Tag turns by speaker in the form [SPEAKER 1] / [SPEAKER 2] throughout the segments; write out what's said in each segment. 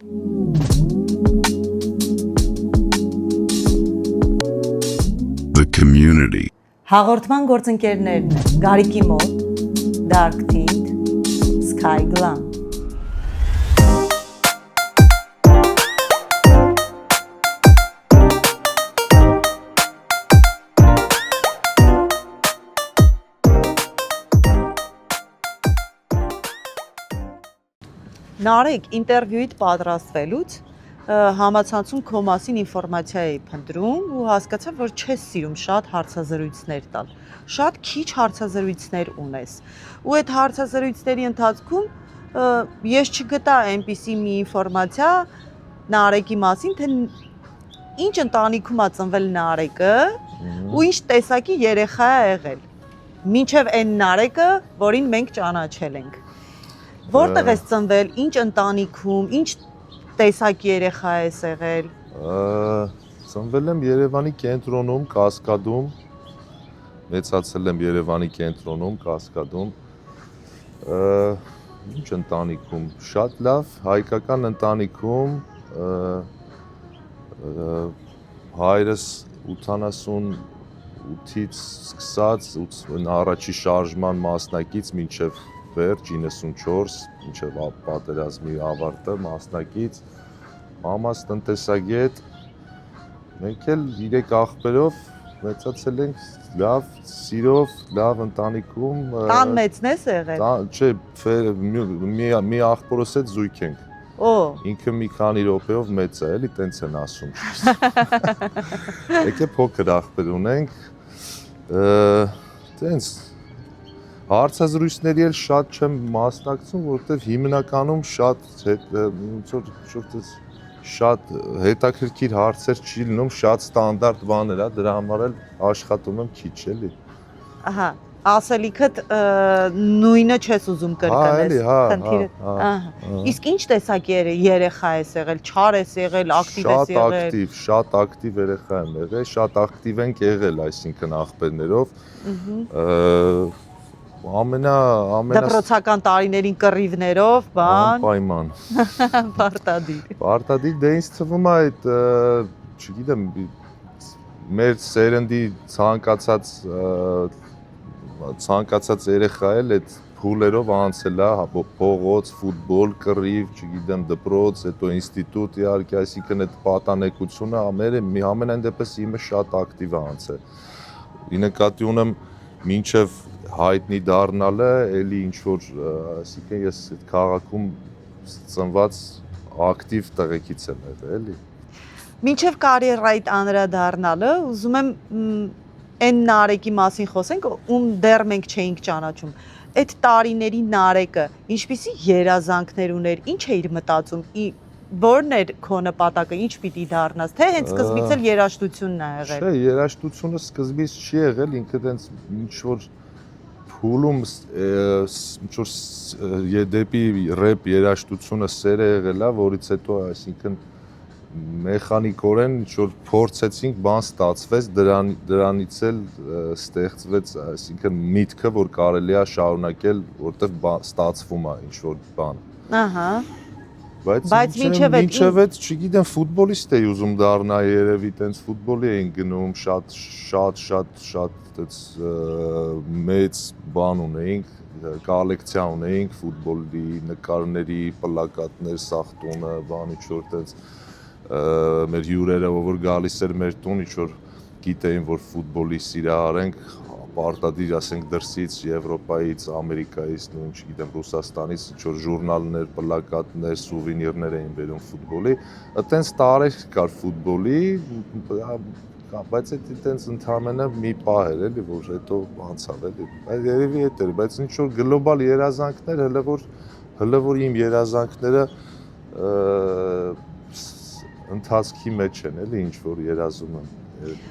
[SPEAKER 1] The community.
[SPEAKER 2] Հաղորդման գործընկերներն են Գարիկի մոտ, Dark Tint, Sky Glam։ Նարեկ, ինտերվյուիդ պատրաստվելուց համացանցում քո մասին ինֆորմացիա էի փնտրում ու հասկացա, որ չես սիրում շատ հարցազրույցներ տալ։ Շատ քիչ հարցազրույցներ ունես։ Ու այդ հարցազրույցների ընթացքում ես չգտա այնպիսի մի ինֆորմացիա Նարեկի մասին, թե ինչ ընտանիքում ա ծնվել Նարեկը ու ինչ տեսակի երեխա է եղել։ Մինչև այն Նարեկը, որին մենք ճանաչել ենք։ Որտեղ ես ծնվել, ինչ ընտանիքում, ինչ տեսակի երեխա ես եղել։
[SPEAKER 3] Ծնվել եմ Երևանի կենտրոնում, Կասկադում, մեծացել եմ Երևանի կենտրոնում, Կասկադում։ Ինչ ընտանիքում, շատ լավ, հայկական ընտանիքում, հայրս 88-ից սկսած առաջի շարժման մասնակից մինչև վերջ 94, մինչև պատերազմի ավարտը մասնակից, մամաս տնտեսագետ, մենք էլ 3 աղբերով մեծացել ենք լավ, սիրով, լավ ընտանիքում։
[SPEAKER 2] Տան մեծն ես եղել։
[SPEAKER 3] Չէ, մի աղբորս հետ զույգ ենք։ Ինքը մի քանի րոպեով մեծ է, էլի տենց են ասում։ Եկե փոքր աղբեր ունենք, տենց հարցազրույցների էլ շատ չեմ մասնակցում, որովհետև հիմնականում շատ հետաքրքիր հարցեր չի լինում, շատ ստանդարտ բաներ է, դրա համար էլ աշխատում եմ քիչ, էլի։
[SPEAKER 2] Ահա, ասելիքդ նույնը չես ուզում կրկնես, խնդիրը։ Իսկ ինչ տեսակի երեխա ես եղել, չար ես եղել, ակտիվ ես եղել։
[SPEAKER 3] Շատ ակտիվ երեխա եմ եղել, շատ ակտիվ ենք եղել, այսինքն աղբերներով։
[SPEAKER 2] Դպրոցական տարիներին կռիվներով, բան։
[SPEAKER 3] Անպայման։
[SPEAKER 2] Պարտադիր։
[SPEAKER 3] Պարտադիր, դե ինձ թվում է այդ, չգիտեմ, մեր սերնդի ցանկացած երեխա էլ այդ փուլերով անցել է, փողոց, ֆուտբոլ, կռիվ, չգիտեմ, դպրոց, հետո ինստիտուտ, իհարկե, այսինքն այդ պատանեկությունը ամենայն դեպս իմը շատ ակտիվ է անցել։ Ի նկատի ունեմ մինչև հայտնի դառնալը, էլի ինչ-որ, այսինքն ես այդ քաղաքում ծնված ակտիվ տղեկից եմ եղել, էլի։
[SPEAKER 2] Մինչև կարիերայիդ անդրադառնալը, ուզում եմ այն Նարեկի մասին խոսենք, ում դեռ մենք չէինք ճանաչում։ Այդ տարիների Նարեկը ինչպիսի երազանքներ ուներ, ինչ էիր մտածում, որն էր քո նպատակը, ինչ պիտի դառնաս, թե հենց սկզբից էլ երաժշտությունն ա եղել։
[SPEAKER 3] Չէ, երաժշտությունը սկզբից չի եղել, ինքը տենց ինչ-որ փուլում ինչ-որ դեպի ռեփ երաժշտությունը սեր է եղել, որից հետո, այսինքն մեխանիկորեն ինչ-որ փորձեցինք, բան ստացվեց, դրանից էլ ստեղծվեց, այսինքն միտքը, որ կարելի է շարունակել, որտեղ ստացվում է ինչ-որ բան։ Ահա։ Բայց մինչև այդ, չգիտեմ, ֆուտբոլիստ էի ուզում դառնալ երևի, տենց ֆուտբոլի էին գնում, շատ մեծ բան ունեինք, կոլեկցիա ունեինք ֆուտբոլի, նկարների, պլակատներ, սախտունը, բան ինչ-որ տենց մեր հյուրերը, որ գալիս էր մեր տուն, ինչ-որ գիտեին, որ ֆուտբոլի սիրահար ենք, պարտադիր, ասենք, դրսից, Եվրոպայից, Ամերիկայից, նույն, չգիտեմ, Ռուսաստանից, ինչ-որ ժուրնալներ, պլակատներ, սուվենիրներ էին բերում ֆուտբոլի, այտենց տարեր կար ֆուտբոլի, բայց այտենց ընդհանրապես մի պահ էր, էլի, որ հետո անցավ, էլի, բայց երևի էդ էր, բայց ինչ-որ գլոբալ երազանքներ, հələ որ իմ երազանքները ընթացքի մեջ են, էլի, ինչ-որ երազում եմ, երևի։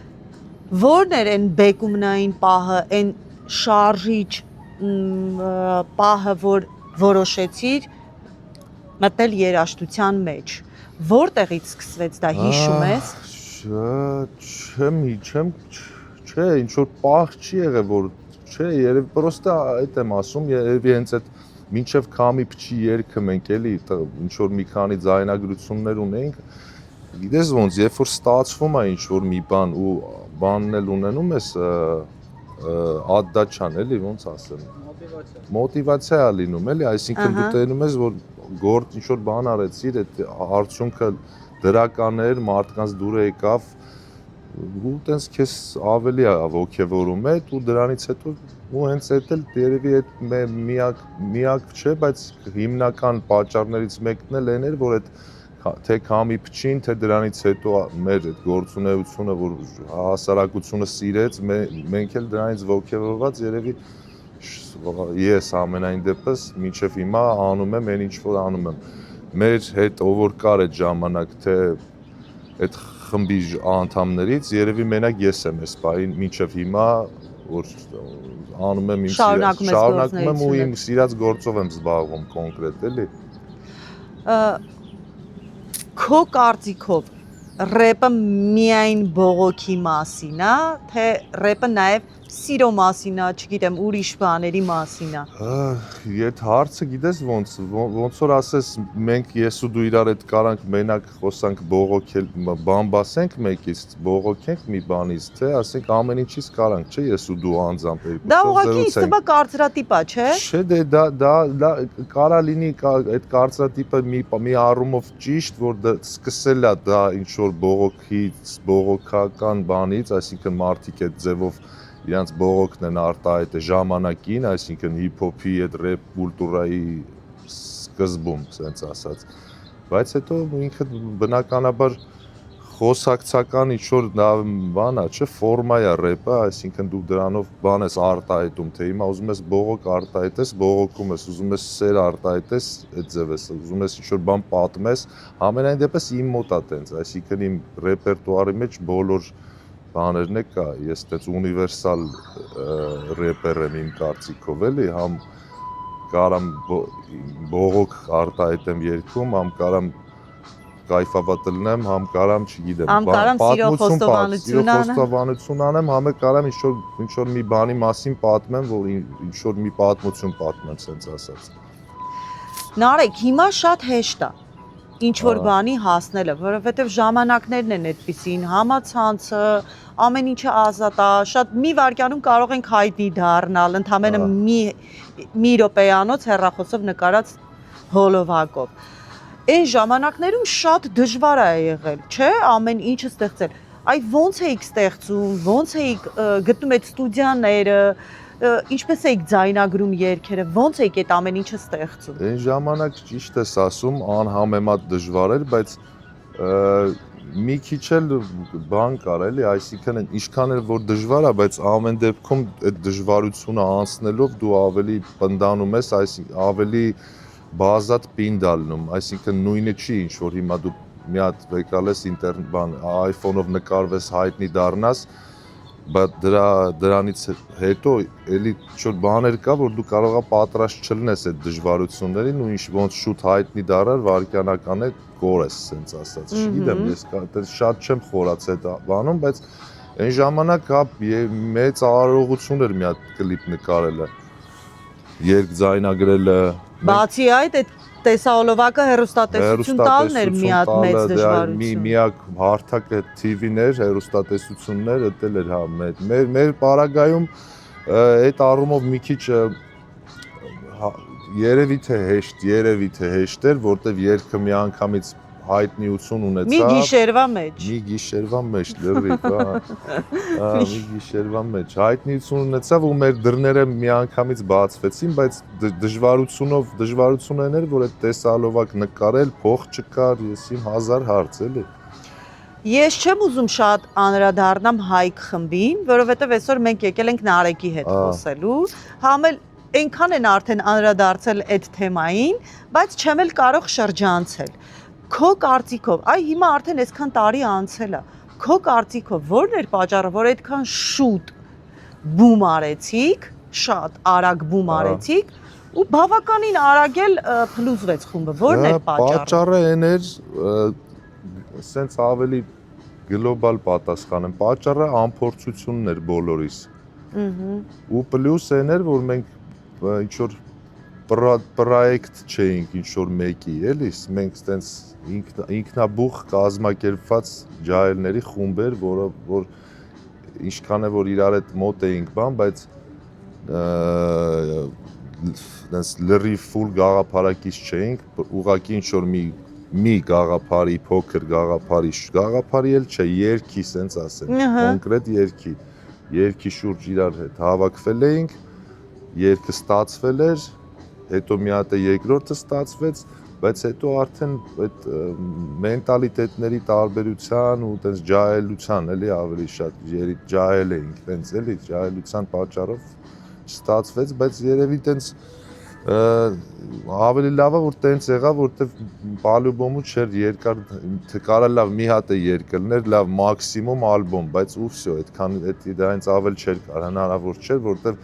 [SPEAKER 2] Որն էր այն բեկումնային պահը, այն շարժիչ պահը, որ որոշեցիր մտնել երաժշտության մեջ։ Որտեղից սկսվեց դա, հիշում ես։
[SPEAKER 3] Չէ, ինչ որ պահ չի եղել, որ չէ, երևի պրոստը այդ եմ ասում, երևի հենց այդ մինչև քամի փչի երգը մենք էլի ինչ որ մի քանի ձայնագրություններ ունեինք, գիտես ոնց, երբ որ ստացվում է ինչ որ մի բան ու բանն էլ ունենում ես ադդաչան էլի ոնց ասեմ, մոտիվացիա է լինում էլի, այսինքն դու տենում ես որ գործ ինչ որ բան արեցիր, այդ արդյունքը դրական էր, մարդկանց դուր եկավ ու տենց քեզ ավելի ոգևորում է ու դրանից հետո ու հենց այդ էլ երևի այդ միակ չէ, բայց հիմնական պատճառներից մեկն էլ այն էր, որ այդ թե քամի փչին, թե դրանից հետո մեր այդ գործունեությունը, որ հասարակությունը սիրեց, մենք էլ դրանից ոգևորված երևի ես ամենայն դեպս մինչև հիմա անում եմ այն ինչ որ անում եմ։ Մեր հետ ով որ կար այդ ժամանակ, թե այդ խմբի անդամներից երևի մենակ ես եմ այս բային մինչև հիմա որ անում եմ իմ շարունակում եմ ու իմ սիրած գործով եմ զբաղվում կոնկրետ էլի։
[SPEAKER 2] Քո կարծիքով ռեպը միայն բողոքի մասին է, թե ռեպը նաև սիրո մասին է, չգիտեմ, ուրիշ բաների մասին է։
[SPEAKER 3] Այդ հարցը գիտես ոնց որ ասես մենք ես ու դու իրար հետ կարանք մենակ խոսանք բողոքել, բան բասենք մեկից, բողոքենք մի բանից, թե ասենք ամեն ինչից կարանք, չէ, ես ու դու անձամբ երկուսով
[SPEAKER 2] Դա ուղղակի ինձ կարծրատիպ է, չէ։
[SPEAKER 3] Չէ, դե դա կարա լինի այդ կարծրատիպը մի առումով ճիշտ, որ սկսել է դա ինչ որ բողոքական բանից, այսինքն մարդիկ այդ ձևով իրանց բողոքն են արտահայտել ժամանակին, այսինքն հիփ-հոփի այդ ռեփ կուլտուրայի սկզբում, ասենց ասած։ Բայց հետո ինքը բնականաբար խոսակցական ինչ որ բան է, չէ, ֆորմա է ռեփը, այսինքն դու դրանով բան ես արտահայտում, թե հիմա ուզում ես բողոք արտահայտես, բողոքում ես, ուզում ես սեր արտահայտես, այդ ձև ես, ուզում ես ինչ որ բան պատմես, ամենայն դեպս իմ մոտ է տենց, այսինքն իմ ռեպերտուարի մեջ բոլոր բաներն է կա, ես տենց ունիվերսալ ռեպեր եմ իմ կարծիքով էլի, համ կարամ բողոք արտահայտեմ երգում, համ կարամ կայֆավատ լնեմ, համ կարամ, չգիտեմ,
[SPEAKER 2] համ կարամ սիրո խոստովանություն
[SPEAKER 3] անեմ, համ կարամ ինչ որ մի բանի մասին պատմեմ, որ ինչ որ մի պատմություն պատմեմ, սենց ասած։
[SPEAKER 2] Նարեկ, հիմա շատ հեշտ է ինչ որ բանի հասնելը, որովհետև ժամանակներն են այդպիսին, համացանցը, ամեն ինչը ազատ է, շատ մի վայրկյանում կարող ենք հայտնի դառնալ, ընդամենը մի րոպեանոց հեռախոսով նկարած հոլովակով։ Այն ժամանակներում շատ դժվար է եղել, չէ, ամեն ինչը ստեղծել։ Այ ո՞նց էիք ստեղծում, ո՞նց էիք գտնում այդ ստուդիաները, ինչպես էիք ձայնագրում երգերը, ո՞նց էիք այդ ամեն ինչը ստեղծում։
[SPEAKER 3] Այն ժամանակ ճիշտ ես ասում, անհամեմատ դժվար էր, բայց մի քիչ էլ բան կար էլի, այսինքն ինչքան էլ որ դժվար է, բայց ամեն դեպքում այդ դժվարությունը անցնելով դու ավելի պնդանում ես, այսինքն ավելի բազատ պինդ ալնում, այսինքն նույնը չի ինչ որ հիմա դու մի հատ եկալ ես ինտերնետ բան iPhone-ով նկարվես հայտնի դառնաս, բայց դրանից հետո էլի ինչ-որ բաներ կա, որ դու կարող ես պատրաստ չլինես այդ դժվարություններին ու ինչ ոնց շուտ հայտնի դառար վարքյանական է կորես, ասենց ասած։ Չգիտեմ, ես շատ չեմ խորաց այդ բանում, բայց այն ժամանակ հա մեծ արարողություն էր մի հատ կլիպ նկարելը, երգ ձայնագրելը։
[SPEAKER 2] Բացի այդ տեսահոլովակը հեռուստատեսություն տալն էր մի հատ մեծ դժվարություն։
[SPEAKER 3] Միակ հարթակը TV-ն էր, հեռուստատեսություններ, դա էլ էր հա մեր պարագայում այդ առումով մի քիչ երևի թե հեշտ էր, որտեվ երգը մի անգամից հայտնիություն ունեցավ։
[SPEAKER 2] Մի գիշերվա մեջ
[SPEAKER 3] լրիվ, մի գիշերվա մեջ հայտնիություն ունեցավ ու մեր դռները մի անգամից բացվեցին, բայց դժվարությունը էր, որ այդ տեսահոլովակ նկարել, փող չկար, եսիմ 1000 հարց էլի։
[SPEAKER 2] Ես չեմ ուզում շատ անդրադառնամ Հայկ խմբին, որովհետև այսօր մենք եկել ենք Նարեկի հետ խոսելու, համ էլ այնքան են արդեն անդրադարձել այդ թեմային, բայց չեմ էլ կարող շրջանցել։ Քո կարծիքով, այ հիմա արդեն այսքան տարի անցել է, քո կարծիքով ո՞րն էր պատճառը, որ այդքան շուտ բում արեցիք, շատ արագ բում արեցիք ու բավականին արագ էլ փլուզվեց խումբը, ո՞րն էր պատճառը։
[SPEAKER 3] Պատճառը այն էր, սենց ավելի գլոբալ պատասխան եմ, պատճառը անփորձությունն էր բոլորիս։ Ու պլյուս այն էր, որ մենք ինչ որ պրոյեկտ չէինք ինչ որ մեկի, էլի, մենք այտենց ինքնաբուխ կազմակերպված ջահելների խումբ էր, որը որ ինչքան է որ իրար հետ մոտ էինք բան, բայց այտենց լրիվ ֆուլ գաղափարակից չէինք, ուղղակի ինչ որ մի գաղափարի, փոքր գաղափարի էլ չէ, երկի, սենց ասեմ, կոնկրետ երկի շուրջ իրար հետ հավաքվել էինք, երկը ստացվել էր, հետո մի հատ է երկրորդը ստացվեց, բայց հետո արդեն այդ մենտալիտետների տարբերության ու այտենց ջահելության էլի ավելի շատ ջահել էինք, այտենց էլի ջահելության պատճառով չստացվեց, բայց երևի այտենց ավելի լավ է որ տենց եղավ, որտեվ պալյուբոմու չէր երկար կարա լավ մի հատ է երկրներ, լավ մաքսիմում ալբոմ, բայց ու վсё, այդքան դրանից ավել չէր հնարավոր չէր, որտեվ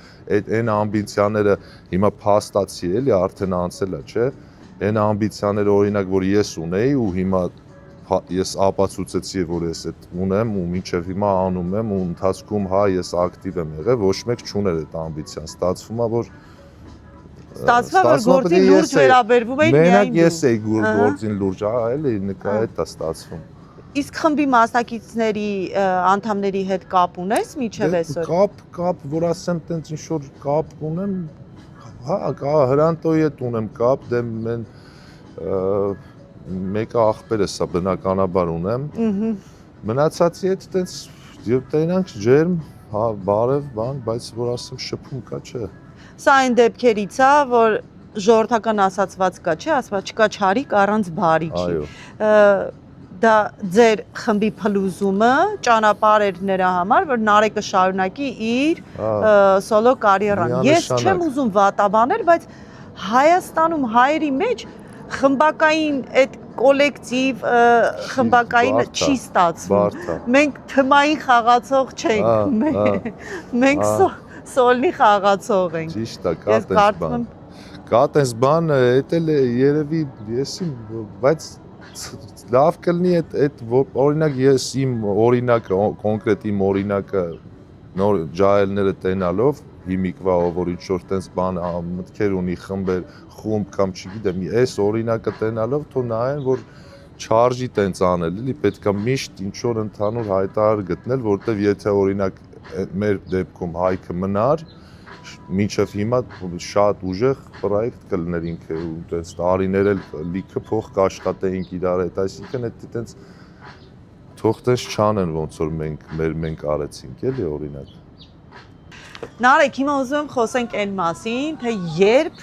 [SPEAKER 3] այն ամբիցիաները հիմա փաստացի էլի արդեն անցել է, չէ՞։ Այն ամբիցիաները օրինակ որ ես ունեի ու հիմա ես ապացուցեցի որ ես այդ ունեմ ու մինչև հիմա անում եմ ու ընթացքում հա ես ակտիվ եմ եղել, ոչ մեկ չուներ այդ ամբիցիան, ստացվում է որ
[SPEAKER 2] գործին լուրջ վերաբերվում եք միայն
[SPEAKER 3] մենակ ես էի գործին լուրջ, էլի նկա այդ է ստացվում։
[SPEAKER 2] Իսկ խմբի մասնակիցների անդամների հետ կապ ունես մինչև այսօր։
[SPEAKER 3] Կապ, որ ասեմ տենց ինչ որ կապ ունեմ, հա, Հրանտոյի հետ ունեմ կապ, դե մեն մեկը աղբերս է բնականաբար ունեմ։ Մնացածի հետ տենց տենանք ջերմ, հա, բարև բան, բայց որ ասեմ շփում կա, չէ։
[SPEAKER 2] Սա այն դեպքերից է, որ ժողովրդական ասացված կա, չէ, ասված չկա չարիք առանց բարիքի։
[SPEAKER 3] Այո։
[SPEAKER 2] Դա ձեր խմբի փլուզումը ճանապարհ էր նրա համար, որ Նարեկը շարունակի իր սոլո կարիերան։ Ես չեմ ուզում վատաբանել, բայց Հայաստանում հայերի մեջ խմբակային այդ կոլեկտիվ խմբակային չի ստացվում։ Մենք թմային խաղացող չենք, մենք սոլնի խաղացող ենք։
[SPEAKER 3] Ճիշտ է, կա տես բան, էդ էլ երևի եսի, բայց լավ կլինի այդ օրինակ ես իմ օրինակը, կոնկրետ իմ օրինակը նոր ջահելները տենալով, հիմիկվա որ ինչ-որ տենց բան մտքեր ունի խումբ կամ չգիտեմ, այս օրինակը տենալով թող նայեն, որ չարժի տենց անել, էլի պետք է միշտ ինչ-որ ընդհանուր հայտարար գտնել, որտեվ եթե օրինակ մեր դեպքում Հայքը մնար, մինչև հիմա շատ ուժեղ պրոյեկտ կլներ ինքը ու տենց տարիներ էլ լիքը փող կաշխատեինք իրար հետ, այսինքն այդ տենց թող տես չանեն ոնց որ մենք արեցինք, էլի օրինակ։
[SPEAKER 2] Նարեկ, հիմա ուզում եմ խոսենք այն մասին, թե երբ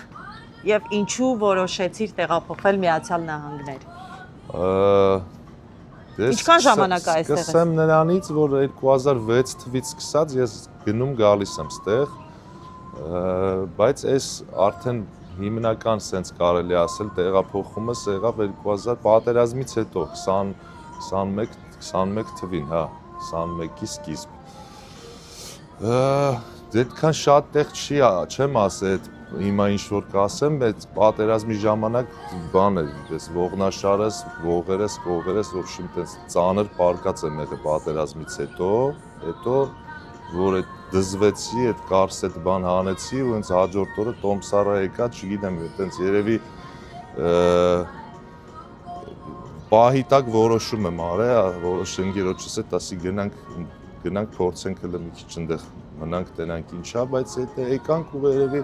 [SPEAKER 2] եւ ինչու որոշեցիր տեղափոխվել Միացյալ Նահանգներ։ Ինչքան ժամանակ է այստեղ։
[SPEAKER 3] Սկսեմ նրանից, որ 2006 թվականից սկսած ես գնում գալիս եմ ստեղ, բայց այս արդեն հիմնական sense կարելի ասել տեղափոխումս եղավ 2000 պատերազմից հետո 21 թվին, հա, 21-ի սկիզբ։ Այդքան շատ տեղ չեմ ասել, հիմա ինչ որ կասեմ, բայց պատերազմի ժամանակ բան էր, ես ողնաշարս, ողերս, որ շիմ տես ծանր պարկած եմ եղել պատերազմից հետո որ այդ դզվեցի, այդ կարսետ բան հանեցի ու հենց հաջորդ օրը Տոմսարա եկա, չգիտեմ, այտենց երևի պահի տակ որոշում եմ արել, որոշ ընկերոջս հետ ասի գնանք փորձենք հələ մի քիչ այնտեղ մնանք տենանք ինչա, բայց այդ եկանք ու երևի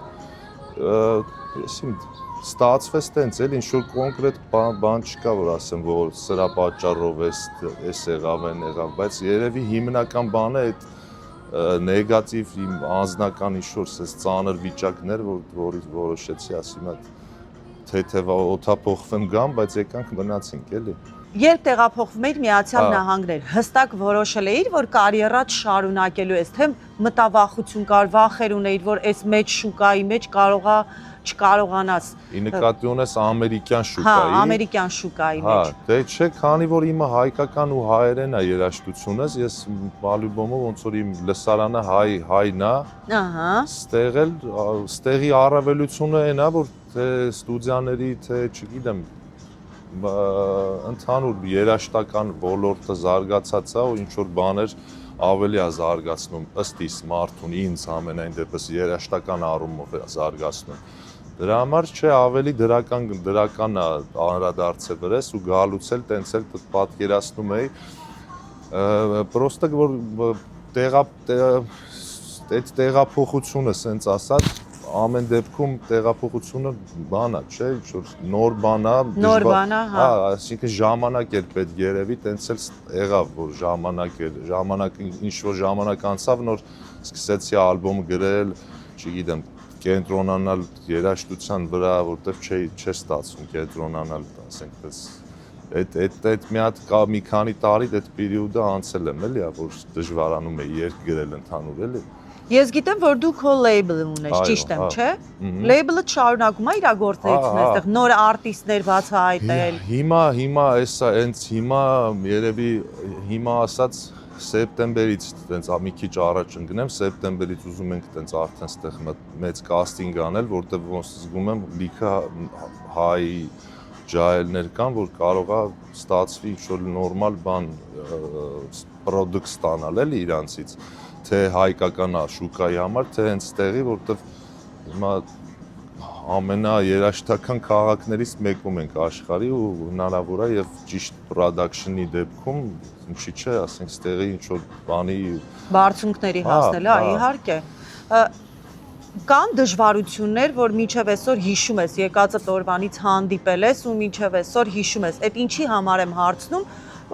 [SPEAKER 3] ստացվեց տենց էլ ինչ որ կոնկրետ բան չկա որ ասեմ որ սրա պատճառով էս եղավ, բայց երևի հիմնական բանը այդ նեգատիվ իմ անձնական ինչ-որ ծանր վիճակներ, որից որոշեցի ասիմ այդ թեթև օդափոխվեմ գամ, բայց եկանք մնացինք էլի։
[SPEAKER 2] Երբ տեղափոխվում էիր Միացյալ Նահանգներ, հստակ որոշել էիր, որ կարիերադ շարունակելու ես, թե մտավախություն կար, վախեր ունեիր, որ այս մեջ շուկայի մեջ չկարողանաս։
[SPEAKER 3] Ի նկատի ունես ամերիկյան շուկայի։
[SPEAKER 2] Հա, ամերիկյան շուկայի մեջ։
[SPEAKER 3] Հա, դե չէ, քանի որ իմը հայկական ու հայերեն է երաժշտությունս, ես բալյուբոմով ոնց որ իմ լսարանը հայն է։ Ահա։ Ստեղի առավելությունը այն է, որ թե ստուդիաների, թե չգիտեմ, ընդհանուր երաժշտական ոլորտը զարգացած է ու ինչ որ բաներ ավելի է զարգացնում ըստ իս մարդուն ինձ ամենայն դեպս երաժշտական առումով է զարգացնում Դրա համար չէ ավելի դրական անդրադարձը վրես ու գալուց էլ տենց էլ պատկերացնում էի պրոստը որ տեղափոխությունը սենց ասած ամեն դեպքում տեղափոխությունը բան է, չէ, ինչ-որ նոր բան է,
[SPEAKER 2] հա,
[SPEAKER 3] այսինքն ժամանակ էր պետք երևի, տենց էլ եղավ, որ ժամանակ ինչ-որ ժամանակ անցավ, նոր սկսեցի ալբոմ գրել, չգիտեմ, կենտրոնանալ երաժշտության վրա, որտեղ չէ ստացվում կենտրոնանալ, ասենք, այդ մի քանի տարի այդ պերիոդը անցել եմ, էլի, որ դժվարանում է երգ գրել ընդհանուր, էլի։
[SPEAKER 2] Ես գիտեմ, որ դու քո լեյբլը ունես, ճիշտ եմ, չէ։ Լեյբլը շարունակում է իր գործունեությունը, այստեղ նոր արտիստներ բացահայտել։
[SPEAKER 3] Հիմա էսա հենց հիմա երևի հիմա ասած սեպտեմբերից տենց մի քիչ առաջ ընկնեմ, սեպտեմբերից ուզում ենք տենց արդեն ստեղ մեծ կաստինգ անել, որտեղ ոնց զգում եմ լիքը հայ ջահելներ կան, որ կարողա ստացվի ինչ-որ նորմալ բան պրոդուկտ ստանալ էլի իրանցից, թե հայկական շուկայի համար, թե հենց տեղի, որտեղ հիմա ամենաերաժշտական քաղաքներից մեկում ենք աշխարհի ու հնարավոր է եւ ճիշտ production-ի դեպքում ինչի՞ չէ, ասենք, ստեղի ինչ-որ բանի
[SPEAKER 2] բարձունքների հասնելը, իհարկե։ Կան դժվարություններ, որ մինչև այսօր հիշում ես, եկածը օրվանից հանդիպել ես ու մինչև այսօր հիշում ես։ Այդ ինչի համար եմ հարցնում,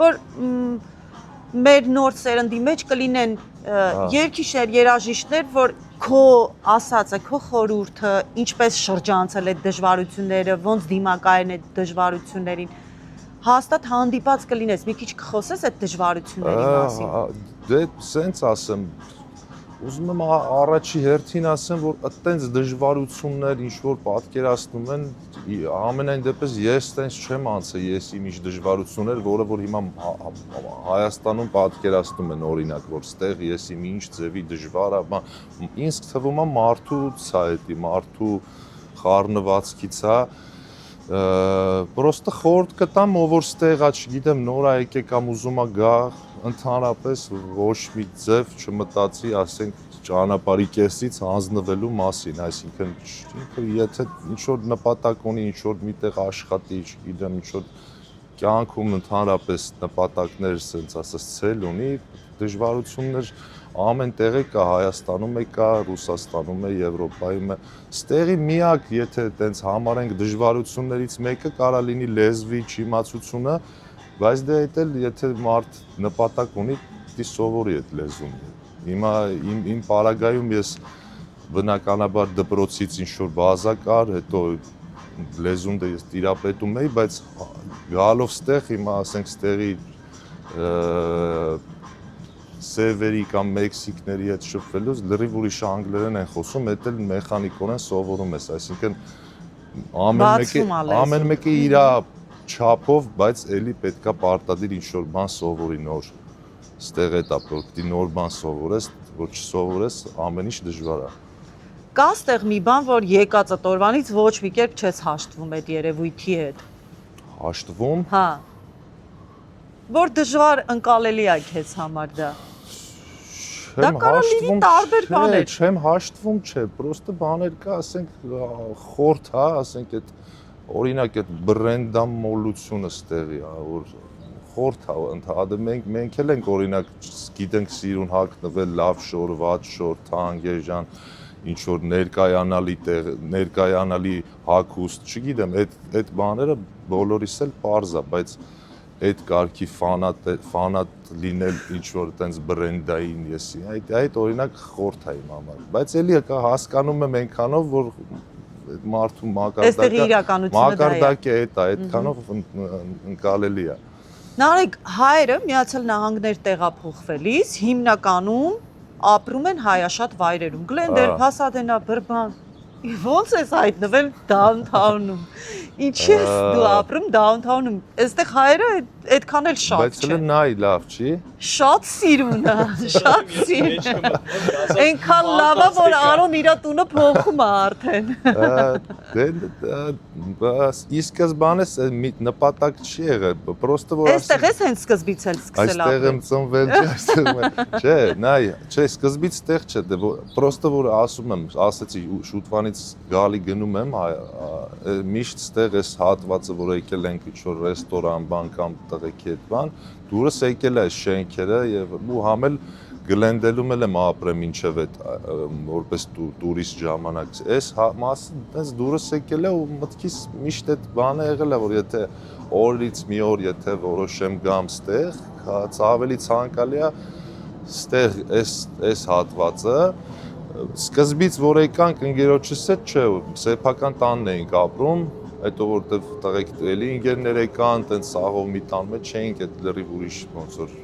[SPEAKER 2] որ մեր նոր սերնդի մեջ կլինեն երգիչներ, երաժիշտներ, որ քո ասածը, քո խորհուրդը, ինչպես շրջանցել այդ դժվարությունները, ոնց դիմակայել այդ դժվարություններին, հաստատ հանդիպած կլինես, մի քիչ կխոսես այդ դժվարությունների մասին։
[SPEAKER 3] Դե սենց ասեմ, ուզում եմ առաջի հերթին ասեմ, որ այտենց դժվարություններ ինչ-որ պատկերացնում են, ամենայն դեպս ես տենց չեմ անցել, ես իմ ինչ դժվարություններ, որը որ հիմա Հայաստանում պատկերացնում են օրինակ, որ ստեղ ես իմ ինչ ձևի դժվար է, ինձ թվում է մարդուց է էդի, մարդու խառնվածքից է, պրոստը խորհուրդ կտամ, ով որ ստեղ է, չգիտեմ, նոր է եկել կամ ուզում է գա, ընդհանրապես ոչ մի ձև չմտածի, ասենք, ճանապարհի կեսից հանձնվելու մասին, այսինքն ինքը եթե ինչ-որ նպատակ ունի, ինչ-որ միտեղ աշխատի, չգիտեմ, ինչ-որ կյանքում ընդհանրապես նպատակներ, ասենց ասած, ցել ունի, դժվարություններ ամեն տեղի կա, Հայաստանում է կա, Ռուսաստանում է, Եվրոպայում է, ստեղի միակ, եթե տենց համարենք դժվարություններից մեկը կարա լինի լեզվի չիմացությունը, բայց դե այդ էլ եթե մարդ նպատակ ունի, պիտի սովորի այդ լեզուն։ Հիմա իմ պարագայում ես բնականաբար դպրոցից ինչ-որ բազա կար, հետո լեզուն դե ես տիրապետում էի, բայց գալով ստեղ հիմա ասենք ստեղի սևերի կամ մեքսիկների հետ շփվելուց լրիվ ուրիշ անգլերեն են խոսում, այդ էլ մեխանիկորեն սովորում ես, այսինքն ամեն մեկը իր չափով, բայց էլի պետքա պարտադիր ինչ-որ բան սովորի նոր, ստեղ էտա, պետք է նոր բան սովորես, որ չսովորես, ամեն ինչ դժվար է։
[SPEAKER 2] Կա ստեղ մի բան, որ եկածը տորվանից ոչ մի կերպ չես հաշտվում այդ երևույթի հետ։
[SPEAKER 3] Հաշտվում։
[SPEAKER 2] Հա։ Որ դժվար ընկալելի է քեզ համար դա։ Դա կարող լինի տարբեր բաներ։
[SPEAKER 3] Չեմ հաշտվում, չէ, պրոստը բաներ կա, ասենք խորթ, հա, ասենք այդ օրինակ այդ բրենդամոլությունը ստեղի, որ խորթ է, ընդհանրապես մենք էլ ենք օրինակ գիտենք սիրուն հագնվել լավ շոր, վատ շոր, թանգեժան, ինչ որ ներկայանալի հագուստ, չգիտեմ, այդ բաները բոլորիս էլ պարզ է, բայց այդ կարգի ֆանատ լինել ինչ որ տենց բրենդային եսի, այդ օրինակ խորթ է իմ համար, բայց էլի հասկանում եմ այնքանով, որ մարդու մակարդակը այդքանով ընկալելի է։
[SPEAKER 2] Նարեկ, հայերը Միացյալ Նահանգներ տեղափոխվելիս հիմնականում ապրում են հայաշատ վայրերում, Գլենդել, Փասադենա, Բրբան, ոնց ես հայտնվել դաունթաունում, ինչի ես դու ապրում դաունթաունում, այստեղ հայերը այդքան էլ շատ
[SPEAKER 3] Բայց հələ նայ լավ չի։
[SPEAKER 2] Շատ սիրուն է, շատ սիրուն է, այնքան լավ է, որ Արոն իր տունը փոխում է արդեն։
[SPEAKER 3] Ի սկզբանե նպատակ չի եղել, պրոստը որ
[SPEAKER 2] Այստեղ ես հենց սկզբից էլ սկսել
[SPEAKER 3] Այստեղ եմ ծնվել, չէ, նայ, չէ, սկզբից տեղ չէ, պրոստը որ ասում եմ, ասեցի շուտվանից Երևանից գալի գնում եմ, միշտ ստեղ այս հատվածը, որ եկել ենք ինչ-որ ռեստորան, բան կամ տղեկի հետ բան, դուրս եկել է այս շենքերը եւ ու համել գլենդելում եմ ապրեմ ինչև այդ որպես տուրիստ ժամանակ։ Այս մասը այդպես դուրս եկել է ու մտքիս միշտ այդ բանը եղել է, որ եթե օրից մի օր եթե որոշեմ գամ ստեղ, ավելի ցանկալի է ստեղ այս հատվածը սկզբից որ եկանք ընկերոջս հետ չէ, սեփական տանն էինք ապրում, հետո որտեվ տղեկ էլի ընկերներ եկան, տենց սաղով մի տան մեջ չէինք, այդ լրիվ ուրիշ ոնց որ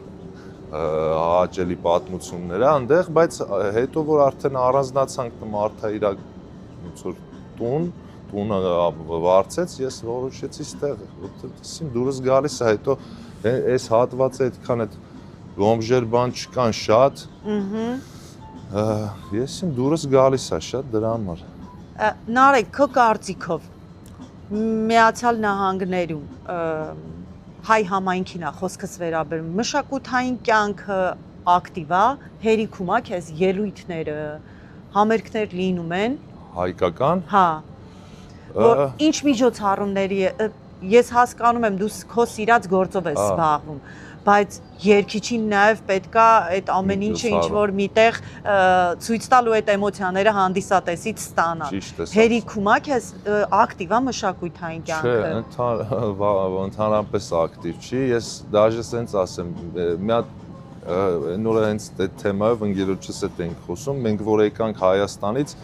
[SPEAKER 3] հաճելի պատմությունները այնտեղ, բայց հետո որ արդեն առանձնացանք մարդը իր ոնց որ տունը վարձեց, ես որոշեցի ստեղ, որտեղ դուրս գալիս է, հետո այս հատվածը այդքան այդ գոմժեր բան չկան շատ։ Ես իմ դուրս գալիս է շատ դրա համար։
[SPEAKER 2] Նարեկ, քո կարծիքով Միացյալ Նահանգներում հայ համայնքին է խոսքս վերաբերում, մշակութային կյանքը ակտիվ է, հերիքում է քեզ ելույթները, համերգներ լինում են։
[SPEAKER 3] Հայկական։
[SPEAKER 2] Հա։ Որ ինչ միջոցառումների ես հասկանում եմ դու քո սիրած գործով ես զբաղվում, բայց երգիչին նաև պետքա այդ ամեն ինչը ինչ որ միտեղ ցույց տալու այդ էմոցիաները հանդիսատեսից ստանալ։ Հերիքում է քեզ ակտիվ է մշակութային կյանքը։
[SPEAKER 3] Չէ, ընդհանրապես ակտիվ չի, ես դաժե սենց ասեմ, մի հատ նոր հենց այդ թեմայով ընկերոջս հետ ենք խոսում, մենք որ եկանք Հայաստանից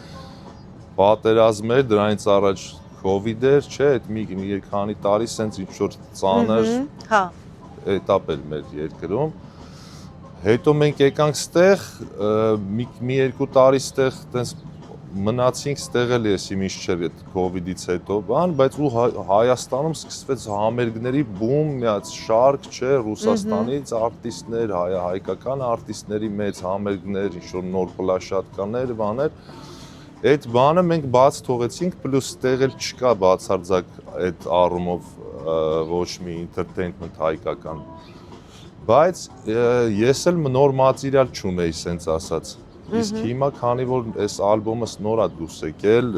[SPEAKER 3] պատերազմ էր, դրանից առաջ COVID էր, չէ, այդ մի քանի տարի սենց ինչ որ ծանր
[SPEAKER 2] հա
[SPEAKER 3] էտապ էր մեր երկրում։ Հետո մենք եկանք ստեղ, մի երկու տարի ստեղ տենց մնացինք ստեղ էլ ես իմիշ չէր այդ COVID-ից հետո բան, բայց ու Հայաստանում սկսվեց համերգների բում, միած շարք, չէ, Ռուսաստանից արտիստներ, հայկական արտիստների մեծ համերգներ, ինչ-որ նոր պլաշատկաներ, բաներ։ Այդ բանը մենք բաց թողեցինք, պլյուս ստեղ էլ չկա բացարձակ այդ առումով ոչ մի entertainment հայկական, բայց ես էլ նոր մատերիալ չունեի, սենց ասած, իսկ հիմա քանի որ այս ալբոմս նոր է դուրս եկել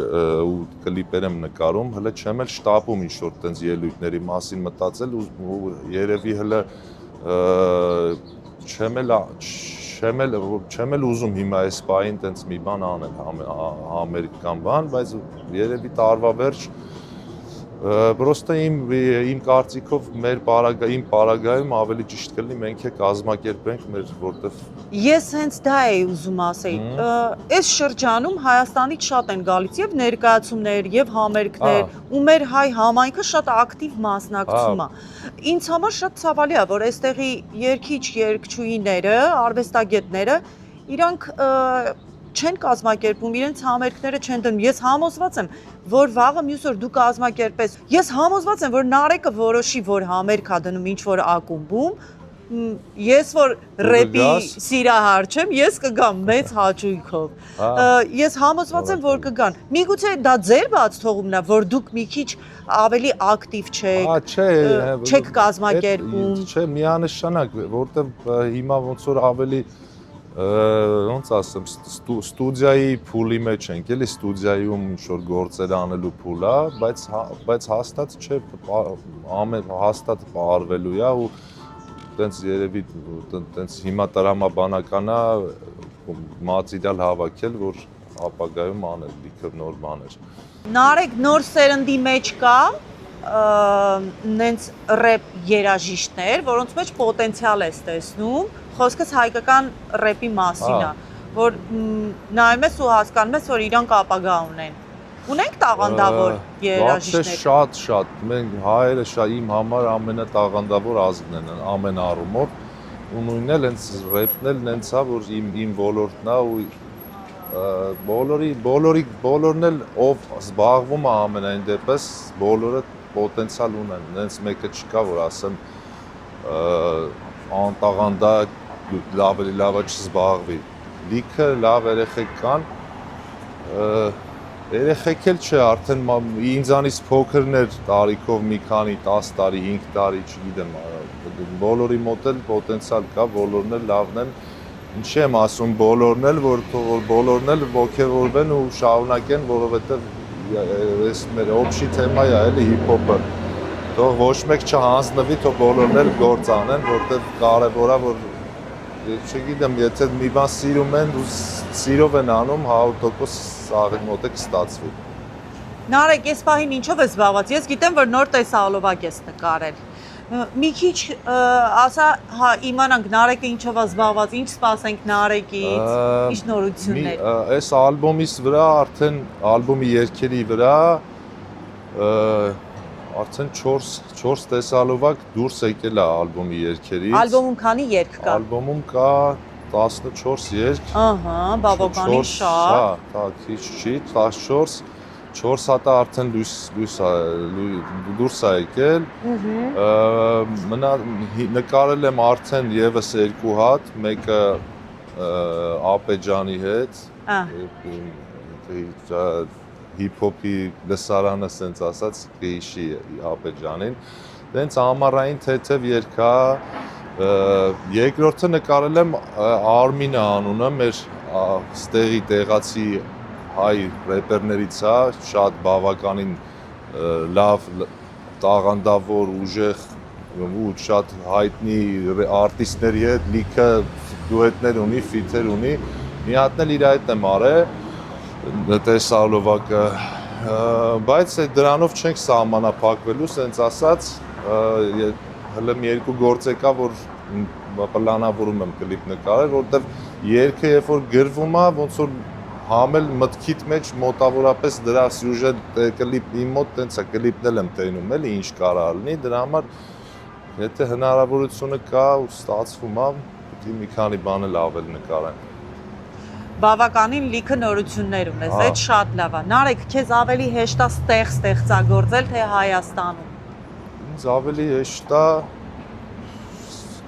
[SPEAKER 3] ու կլիպեր եմ նկարում, հələ չեմ էլ շտապում ինչ-որ տենց ելույթների մասին մտածել ու երևի հələ չեմ էլ ուզում հիմա այս պահին տենց մի բան անել ամերիկական բան, բայց երևի տարվա վերջ Պրոստը իմ կարծիքով իմ պարագայում ավելի ճիշտ կլինի մենք է կազմակերպենք մեր որտեվ
[SPEAKER 2] Ես հենց դա էի ուզում ասեի այս շրջանում Հայաստանից շատ են գալիս եւ ներկայացումներ եւ համերգներ ու մեր հայ համայնքը շատ ակտիվ մասնակցում է ինձ համար շատ ցավալի է որ այստեղի երգիչ երգչուհիները արվեստագետները իրանք չեն կազմակերպում, իրենց համերգները չեն դնում։ Ես համոզված եմ, որ վաղը մյուս օր դու կազմակերպես։ Ես համոզված եմ, որ Նարեկը որոշի, որ համերգ է դնում ինչ-որ ակումբում, ես որ ռեպի սիրահար չեմ, ես կգամ մեծ հաճույքով։ Ես համոզված եմ, որ կգան։ Միգուցե դա ձեր բաց թողումն է, որ դուք մի քիչ ավելի ակտիվ չեք կազմակերպում։
[SPEAKER 3] Չէ, միանշանակ, որտեվ հիմա ոնց որ ավելի ոնց ասեմ, ստուդիայի փուլի մեջ ենք, էլի ստուդիայում ինչ-որ գործեր անելու փուլ է, բայց հաստատ չէ, հաստատ պարվելու է ու տենց երևի տենց հիմա տրամաբանական է մատերիալ հավաքել, որ ապագայում անել լիքը նոր բաներ։
[SPEAKER 2] Նարեկ նոր սերնդի մեջ կա նենց ռեպ երաժիշտներ, որոնց մեջ պոտենցիալ ես տեսնում, խոսքս հայկական ռեպի մասին է, որ նայում ես ու հասկանում ես, որ իրանք ապագա ունեն։ Ունենք տաղանդավոր երաժիշտներ։
[SPEAKER 3] Շատ, մենք հայերը իմ համար ամենատաղանդավոր ազգն են ամեն առումով, ու նույնն էլ հենց ռեպն էլ հենց է, որ իմ ոլորտն է ու բոլորն էլ ով զբաղվում է ամենայն դեպս, բոլորը պոտենցիալ ունեն, հենց մեկը չկա, որ ասեմ անտաղանդա ավելի լավը չզբաղվի։ Լիքը լավ երեխեք կան, երեխեք էլ չէ, արդեն ինձանից փոքրներ տարիքով մի քանի 10 տարի, 5 տարի, չգիտեմ, բոլորի մոտ էլ պոտենցիալ կա, բոլորն էլ լավն են, Ինչի եմ ասում բոլորն էլ որ բոլորն էլ ոգևորվեն ու շարունակեն, որովհետև այս մեր օբշի թեմա է, էլի հիփ-հոփը։ Թող ոչ մեկ չհանձնվի, թող բոլորն էլ գործ անեն, որտեղ կարևոր է որ չգիտեմ, եթե մի բան սիրում են ու սիրով են անում, 100% սաղի մոտ է կստացվի։
[SPEAKER 2] Նարեկ, այս պահին ինչով ես զբաղված։ Ես գիտեմ, որ նոր տեսահոլովակ ես նկարել։ Մի քիչ ասա, հա, իմանանք Նարեկը ինչով է զբաղված, ինչ սպասենք Նարեկից, ինչ նորություններ։
[SPEAKER 3] Այս ալբոմից վրա արդեն ալբոմի երգերի վրա արդեն 4 տեսահոլովակ դուրս եկել է ալբոմի երգերից։
[SPEAKER 2] Ալբոմում քանի երգ կա։
[SPEAKER 3] Ալբոմում կա 14 երգ։
[SPEAKER 2] Ահա, բավականին շատ։
[SPEAKER 3] Հա, քիչ չի, 14 4 հատը արդեն դուրս է եկել։ Մնա նկարել եմ արդեն եւս 2 հատ, մեկը Ապեջանի հետ։ Հիփ-հոփի լսարանը ասենց ասած կհիշի Ապեջանին։ Դենց ամառային թեթև երգա։ Երկրորդը նկարել եմ Արմինը անունը, մեր ստեղի տեղացի հայ рэպերներից է, շատ բավականին լավ տաղանդավոր, ուժեղ ու շատ հայտնի արտիստների հետ լիքը դուետներ ունի, ֆիթեր ունի։ Մի հատն էլ իր հետ եմ արել տեսահոլովակը, բայց դրանով չենք սահմանափակվելու, սենց ասած, հələ մի երկու գործ եկա, որ պլանավորում եմ կլիպ նկարել, որովհետև երգը երբ որ գրվում է, ոնց որ համել մտքիդ մեջ մոտավորապես դրա սյուժետ կլիպ իմ մոտ տենց է կլիպնել եմ տենում էլի ինչ կարա լինի դրա համար եթե հնարավորությունը կա ու ստացվում է պիտի մի քանի բան էլ ավել նկարեմ
[SPEAKER 2] Բավականին լիքը նորություններ ունես այդ շատ լավ է Նարեկ քեզ ավելի հեշտ է ստեղծագործել թե Հայաստանում
[SPEAKER 3] Ինձ ավելի հեշտ է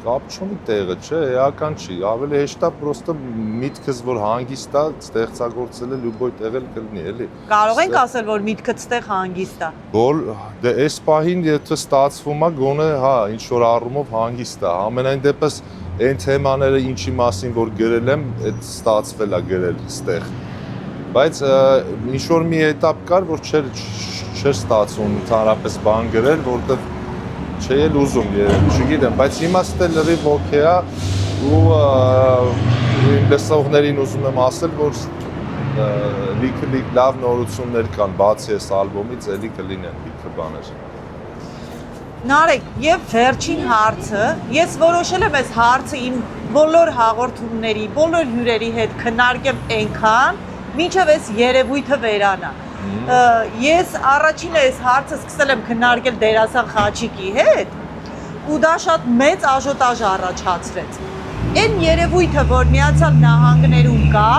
[SPEAKER 3] կապ չունի տեղը, չէ, էական չի, ավելի հեշտ է պրոստը միտքս, որ հանգիստ է, ստեղծագործել է լյուբոյ տեղ էլ կլինի, էլի։
[SPEAKER 2] Կարող ենք ասել, որ միտքդ ստեղ հանգիստ է։
[SPEAKER 3] Դե այս պահին եթե ստացվում է, գոնե, հա, ինչ որ առումով հանգիստ է, ամենայն դեպս այն թեմաները ինչի մասին որ գրել եմ, այդ ստացվել է գրել ստեղ։ Բայց ինչ որ մի էտապ կար, որ չէր ստացվում ընդհանրապես բան գրել, որտեղ չէի էլ ուզում երևի, չգիտեմ, բայց հիմա ստե լրիվ օքեյ է ու իմ լսողներին ուզում եմ ասել, որ լիքը լավ նորություններ կան, բացի այս ալբոմից, էլի կլինեն լիքը բաներ։
[SPEAKER 2] Նարեկ, եւ վերջին հարցը, ես որոշել եմ այս հարցը իմ բոլոր հաղորդումների, բոլոր հյուրերի հետ քննարկեմ այնքան, մինչև այս երևույթը վերանա։ Ես առաջինը այս հարցը սկսել եմ քննարկել դերասան Խաչիկի հետ ու դա շատ մեծ աժոտաժ առաջացրեց։ Այն երևույթը, որ Միացյալ Նահանգներում կա,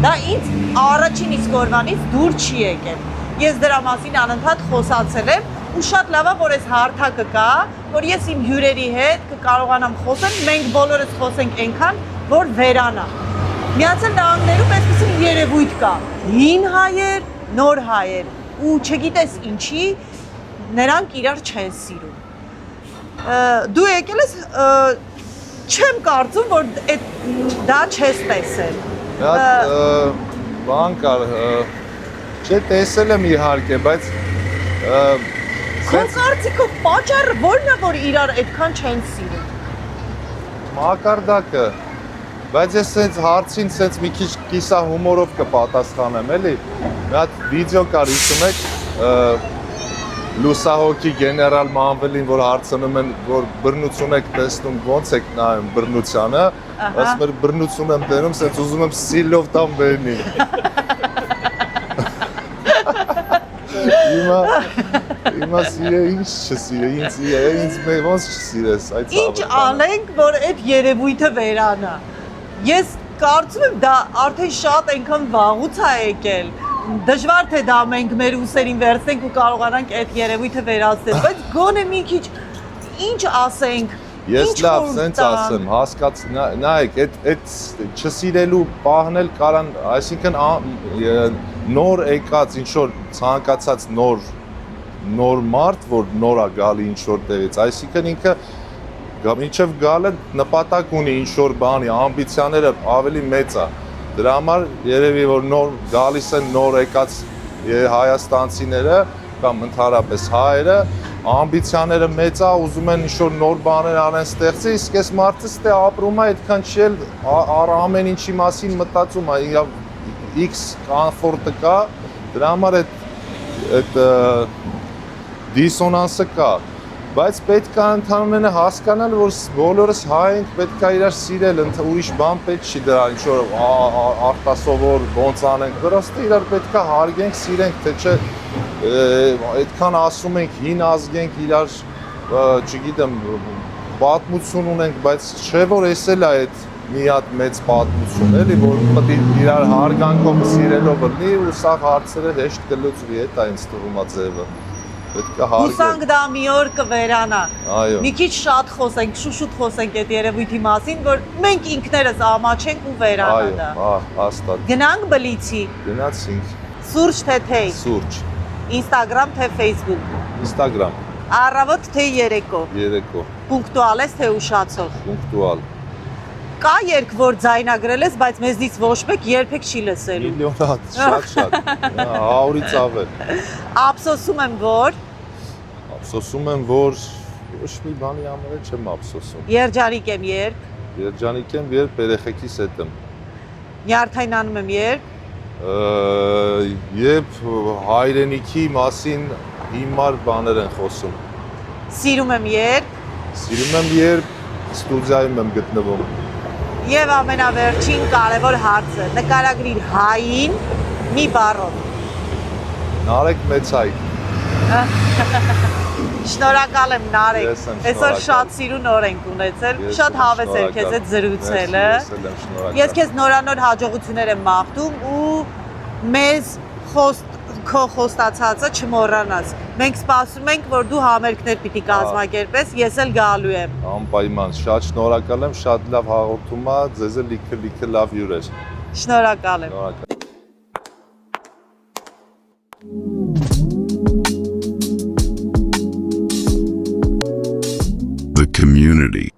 [SPEAKER 2] դա ինձ առաջին իսկ օրվանից դուր չի եկել։ Ես դրա մասին անընդհատ խոսացել եմ ու շատ լավ է, որ այս հարթակը կա, որ ես իմ հյուրերի հետ կկարողանամ խոսել, մենք բոլորս խոսենք այնքան, որ վերանա։ Միացյալ Նահանգներում այսպիսի երևույթ կա։ Հին հայեր նոր հայեր ու չգիտես ինչի նրանք իրար չեն սիրում դու եկել ես չեմ կարծում որ դա չես տեսել
[SPEAKER 3] բան կար չէ տեսել եմ իհարկե բայց
[SPEAKER 2] քո կարծիքով պատճառը ո՞րն է որ իրար այդքան չեն սիրում
[SPEAKER 3] մակարդակը Բայց ես սենց հարցին սենց մի քիչ կիսա հումորով կպատասխանեմ, էլի։ Մի հատ վիդեո կար, հիշում եք, լուսահոգի գեներալ Մանվելին, որ հարցնում են, որ բռնություն եք տեսնում, ոնց եք նայում բռնությանը, ասում էր բռնություն եմ տենում, սենց ուզում եմ սիլով տամ բերնի։ Հիմա սիրե ինչ չսիրե, ինձ ոնց չսիրես, այդ
[SPEAKER 2] Ինչ անենք, որ այդ երևույթը վերանա։ Ես կարծում եմ դա արդեն շատ այնքան վաղուց է եկել։ Դժվար թե դա մենք մեր ուսերին վերցնենք ու կարողանանք այդ երևույթը վերացնել, բայց գոնե մի քիչ ինչ ասենք։
[SPEAKER 3] Ես լավ սենց ասեմ, հասկաց, նայեք, այդ չսիրելու պահն էլ կարան, այսինքն նոր եկած ինչ որ ցանկացած նոր մարդ, որ նոր է գալի ինչ որ տեղից, այսինքն ինքը Մինչև գալը նպատակ ունի ինչ որ բանի, ամբիցիաները ավելի մեծ է։ Դրա համար երևի որ նոր գալիս են նոր եկած հայաստանցիները կամ ընդհանրապես հայերը, ամբիցիաները մեծ է, ուզում են ինչ որ նոր բաներ անեն ստեղծի, իսկ այս մարդը ստե ապրում է, այդքան չի էլ ամեն ինչի մասին մտածում է, X կոմֆորտը կա, դրա համար այդ դիսոնանսը կա, բայց պետք է ընդհանրապես հասկանալ, որ բոլորս հայ ենք, պետք է իրար սիրել, ուրիշ բան պետք չի դրա, ինչ որ արտասովոր ոնց անենք, դրաստը իրար պետք է հարգենք, սիրենք, թե չէ այդքան ասում ենք հին ազգ ենք, իրար չգիտեմ, պատմություն ունենք, բայց չէ որ էս էլ է այդ մի հատ մեծ պատմություն, էլի, որ պետք է իրար հարգանքով սիրելով լինի ու սա հարցերը հեշտ կլուծվի, այդ է ինձ թվում է ձևը։ Պետք է հարգել։
[SPEAKER 2] Հուսանք դա մի օր կվերանա։
[SPEAKER 3] Այո։
[SPEAKER 2] Մի քիչ շատ խոսենք, շուշուտ խոսենք այդ երևույթի մասին, որ մենք ինքներս ամաչենք ու վերանա դա։
[SPEAKER 3] Այո, հաստատ։
[SPEAKER 2] Գնանք բլիցի։
[SPEAKER 3] Գնացինք։
[SPEAKER 2] Սուրճ թե թեյ։
[SPEAKER 3] Սուրճ։
[SPEAKER 2] Instagram թե Facebook։
[SPEAKER 3] Instagram։
[SPEAKER 2] Առավոտ թե երեկո։
[SPEAKER 3] Երեկո։
[SPEAKER 2] Պունկտուալ ես թե ուշացող։
[SPEAKER 3] Պունկտուալ։
[SPEAKER 2] Կա երգ, որ ձայնագրել ես, բայց մեզնից ոչ մեկ երբեք չի լսելու։
[SPEAKER 3] Միլիոնատ, շատ։ 100-ից ավել։
[SPEAKER 2] Ափսոսում եմ, որ
[SPEAKER 3] Ափսոսում եմ, որ ոչ մի բանի համար չեմ ափսոսում։
[SPEAKER 2] երջանիկ եմ երբ,
[SPEAKER 3] Երջանիկ եմ, երբ երեխեքիս հետ եմ։
[SPEAKER 2] նյարդայնանում եմ երբ,
[SPEAKER 3] Երբ հայրենիքի մասին հիմար բաներ են խոսում։
[SPEAKER 2] սիրում եմ երբ,
[SPEAKER 3] Սիրում եմ, երբ ստուդիայում եմ գտնվում։
[SPEAKER 2] եւ ամենավերջին կարևոր հարցը՝ նկարագրիր հային մի բառով։
[SPEAKER 3] Նարեկ մեծ հայ։
[SPEAKER 2] Շնորհակալ եմ Նարեկ։
[SPEAKER 3] Ես եմ
[SPEAKER 2] Այսօր
[SPEAKER 3] շնորհակալ։
[SPEAKER 2] շատ սիրուն օր ենք ունեցել,
[SPEAKER 3] Ես
[SPEAKER 2] շատ
[SPEAKER 3] եմ
[SPEAKER 2] հավես էր քեզ
[SPEAKER 3] շնորհակալ։
[SPEAKER 2] այդ զրուցելը։
[SPEAKER 3] Ես եմ շնորհակալ։
[SPEAKER 2] Ես քեզ նորանոր հաջողություններ եմ մաղթում ու մեզ քո խոստացածը չմոռանաս։ Մենք սպասում ենք, որ դու համերգներ պիտի կազմակերպես, ես էլ գալու եմ։
[SPEAKER 3] Անպայման, շատ շնորհակալ եմ, շատ լավ հաղորդում է, ձեզ էլ լիքը լավ հյուրեր։
[SPEAKER 2] Շնորհակալ եմ։
[SPEAKER 3] Շնորհակալ։
[SPEAKER 1] The community.